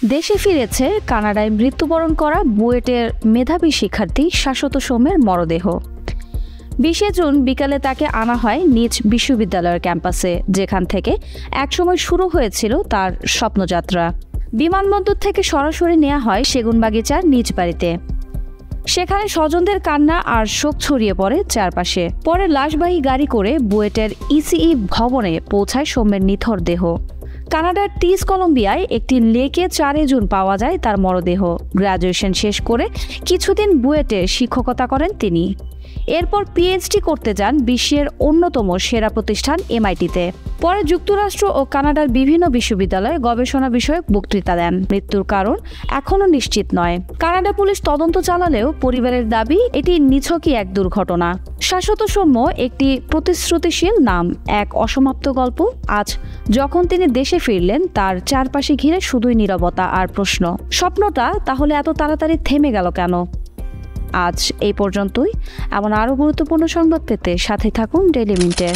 দেশে ফিরেছে কানাডায় মৃত্যুবরণ করা বুয়েটের মেধাবী শিক্ষার্থী শাশ্বত সৌম্যের মরদেহ। 20 জুন বিকালে তাকে আনা হয় নিজ বিশ্ববিদ্যালয়ের ক্যাম্পাসে, যেখান থেকে একসময় শুরু হয়েছিল তার স্বপ্নযাত্রা। বিমানবন্দর থেকে সরাসরি নেওয়া হয় সেগুনবাগিচার নিজ বাড়িতে। সেখানে স্বজনদের কান্না আর শোক ছড়িয়ে পড়ে চারপাশে। পরে লাশবাহী গাড়ি করে বুয়েটের ইসিই ভবনে পৌঁছায় সৌম্যের নিথর দেহ। কানাডার টিস কলম্বিয়ায় একটি লেকে 4 জুন পাওয়া যায় তার মরদেহ। গ্র্যাজুয়েশন শেষ করে কিছুদিন বুয়েটে শিক্ষকতা করেন তিনি। এরপর পিএইচডি করতে যান বিশ্বের অন্যতম সেরা প্রতিষ্ঠান এমআইটিতে। পরে যুক্তরাষ্ট্র ও কানাডার বিভিন্ন বিশ্ববিদ্যালয়ে গবেষণা বিষয়ক বক্তৃতা দেন। মৃত্যুর কারণ এখনও নিশ্চিত নয়। কানাডা পুলিশ তদন্ত চালালেও পরিবারের দাবি এটি নিছকই এক দুর্ঘটনা। শাশ্বত সৌম্য একটি প্রতিশ্রুতিশীল নাম, এক অসমাপ্ত গল্প। আজ যখন তিনি দেশে ফিরলেন, তার চারপাশে ঘিরে শুধুই নীরবতা আর প্রশ্ন, স্বপ্নটা তাহলে এত তাড়াতাড়ি থেমে গেল কেন? আজ এই পর্যন্তই। এমন আরও গুরুত্বপূর্ণ সংবাদ পেতে সাথে থাকুন ডেইলি মিন্টে।